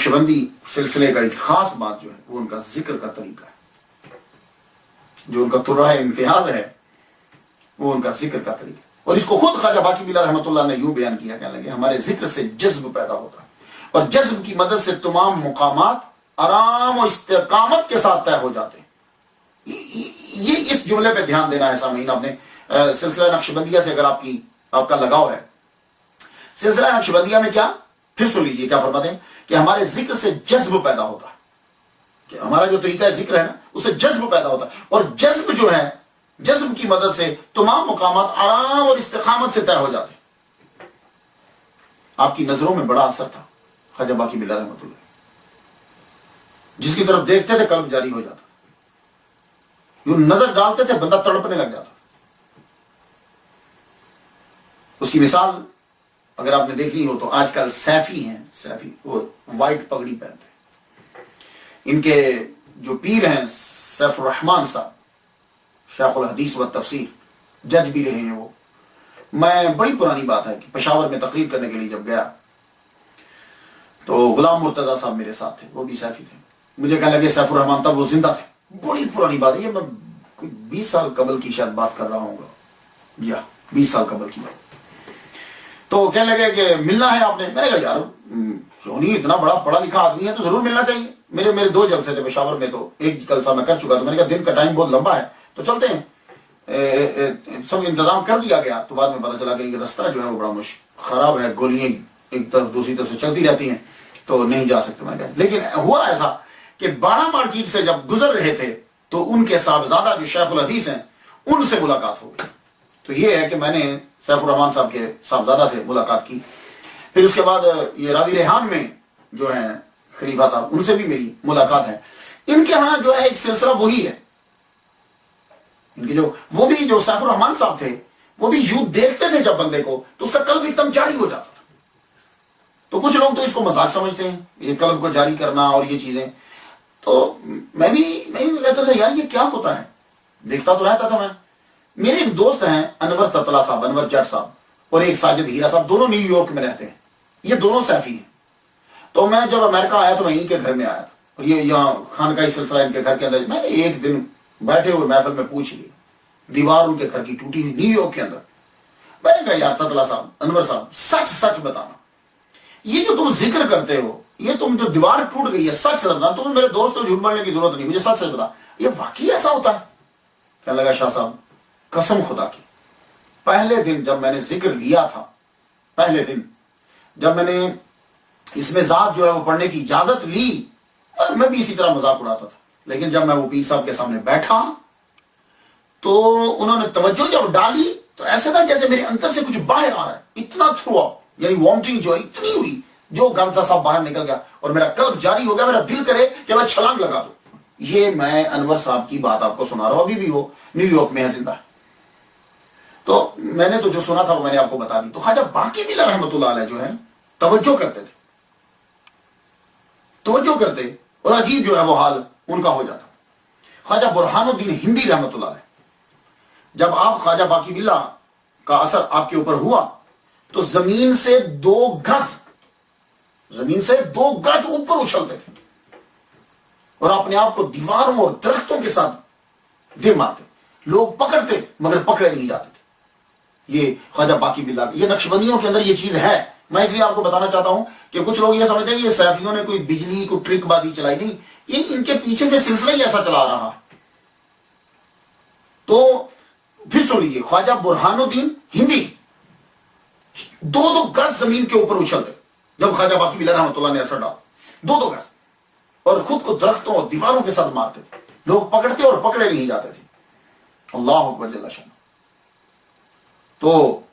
नक्शबंदी सिलसिले का एक खास बात जो है वो उनका जिक्र का तरीका है, जो उनका तुर्रा इम्तियाज है वो उनका जिक्र का तरीका। और इसको खुद ख्वाजा बाकी बिल्ला रहमतुल्लाह ने यूं बयान किया, कहने लगे हमारे जिक्र से जज्ब पैदा होता है और जज्ब की मदद से तमाम मुकामात आराम और इस्तिकामत के साथ तय हो जाते हैं। ये इस जुमले पे ध्यान देना है सामीन आपने। सिलसिला नक्शबंदिया से अगर आपका लगाव है, सिलसिला नक्शबंदिया में क्या, फिर सुन लीजिए क्या फरमाते हैं कि हमारे जिक्र से जज्ब पैदा होता है, कि हमारा जो तरीका जिक्र है ना उससे जज्ब पैदा होता है और जज्ब जो है, जज्ब की मदद से तमाम मुकामात आराम और इस्तिकामत से तय हो जाते हैं। आपकी नजरों में बड़ा असर था ख्वाजा बाकी बिल्ला रहमतुल्लाह, जिसकी तरफ देखते थे कल्ब जारी हो जाता, यूं नजर डालते थे बंदा तड़पने लग जाता। उसकी मिसाल अगर आपने देखनी हो तो आजकल सैफी हैं, सैफी वो वाइट पगड़ी पहनते हैं। इनके जो पीर हैं सैफुर रहमान साहब, शेखुल हदीस व तफसीर, जज भी रहे हैं वो। मैं बड़ी पुरानी बात है कि पेशावर में तकरीर करने के लिए जब गया तो गुलाम मुर्तजा साहब मेरे साथ थे, वो भी सैफी थे। मुझे कहने लगे सैफुर रहमान तब वो जिंदा थे, बड़ी पुरानी बात है ये, मैं कोई 20 साल कबल की शायद बात कर रहा हूँ या 20 साल कबल की बात। तो कहने लगे कि मिलना है आपने। मैंने कहा यार क्यों नहीं, इतना बड़ा पढ़ा लिखा आदमी है तो जरूर मिलना चाहिए। मेरे 2 जलसे थे पेशावर में, तो एक जलसा मैं कर चुका, तो मैंने कहा दिन का टाइम बहुत लंबा है तो चलते हैं। सब इंतजाम कर दिया गया तो बाद में पता चला कि रास्ता जो है वो बड़ा खराब है, गोलियां एक तरफ दूसरी तरफ से चलती रहती हैं तो नहीं जा सकते। मैंने कहा लेकिन हुआ ऐसा कि 12 मार्केट से जब गुजर रहे थे तो उनके साहबजादा जो शेखुल हदीस हैं उनसे मुलाकात हो गई। तो ये है कि मैंने सैफुर रहमान साहब के साहबजादा से मुलाकात की। फिर उसके बाद ये रावी रेहान में जो है खलीफा साहब, उनसे भी मेरी मुलाकात है। इनके यहां जो है एक सिलसिला वही है, इनके वो भी जो सैफुर रहमान साहब थे वो भी यूं देखते थे जब बंदे को तो उसका कल्ब एकदम जारी हो जाता था। तो कुछ लोग तो इसको मजाक समझते हैं, ये कल्ब को जारी करना और ये चीजें। तो मैं भी कहता था यार ये क्या होता है, देखता तो रहता था मैं। मेरे एक दोस्त हैं अनवर ततला साहब, अनवर जट साहब, और एक साजिद हीरा साहब, दोनों न्यूयॉर्क में रहते हैं, ये दोनों सैफी हैं। तो मैं जब अमेरिका आया तो मैं इनके घर में आया था और ये यहाँ खानकाही सिलसिला इनके घर के अंदर। मैंने एक दिन बैठे हुए महफिल में पूछ लिया, दीवार उनके घर की टूटी हुई न्यूयॉर्क के अंदर। मैंने कहा यार ततला साहब, अनवर साहब, सच सच बताना, ये जो तुम जिक्र करते हो, ये तुम जो दीवार टूट गई है, सच बताना। तुम मेरे दोस्त को झूठ बोलने की जरूरत नहीं, मुझे सच सच बता, ये वाकई ऐसा होता है? क्या लगा शाह साहब, कसम खुदा की, पहले दिन जब मैंने जिक्र लिया था, पहले दिन जब मैंने इसमें जात जो है वो पढ़ने की इजाजत ली, और मैं भी इसी तरह मजाक उड़ाता था, लेकिन जब मैं वो पीर साहब के सामने बैठा तो उन्होंने तवज्जो जब डाली तो ऐसा था जैसे मेरे अंदर से कुछ बाहर आ रहा है। इतना थ्रू यानी वॉमिटिंग जो है इतनी हुई, जो गम था सब बाहर निकल गया और मेरा कल्ब जारी हो गया। मेरा दिल करे कि मैं छलांग लगा दूं। ये मैं अनवर साहब की बात आपको सुना रहा हूं, अभी भी वो न्यूयॉर्क में है, जिंदा है। तो मैंने तो जो सुना था वो मैंने आपको बता दी। तो ख्वाजा बाकी बिल्ला रहमतुल्लाह अलैह जो है तवज्जो करते थे, तवज्जो करते, और अजीब जो है वो हाल उनका हो जाता। ख्वाजा बुरहानुद्दीन हिंदी रहमतुल्लाह अलैह, जब आप ख्वाजा बाकी बिल्ला का असर आपके ऊपर हुआ तो जमीन से 2 गज ऊपर उछलते थे और अपने आप को दीवारों और दरख्तों के साथ दे मारते। लोग पकड़ते मगर पकड़े नहीं जाते थे। ये ख्वाजा बाकी बिल्ला, ये नक्शबंदियों के अंदर ये चीज है। मैं इसलिए आपको बताना चाहता हूं कि कुछ लोग ये समझते हैं कि ये सैफियों ने कोई बिजली को ट्रिक बाजी चलाई, नहीं, ये इनके पीछे से सिलसिला ही ऐसा चला रहा। तो फिर सुन लीजिए, ख्वाजा बुरहानुद्दीन हिंदी 2 गज जमीन के ऊपर उछलते जब ख्वाजा बाकी बिल्ला रहमतुल्लाह ने असर डाला, 2 गज, और खुद को दरख्तों और दीवारों के साथ मारते थे। लोग पकड़ते और पकड़े नहीं जाते थे। अल्लाह अकबर जल्ला शान। तो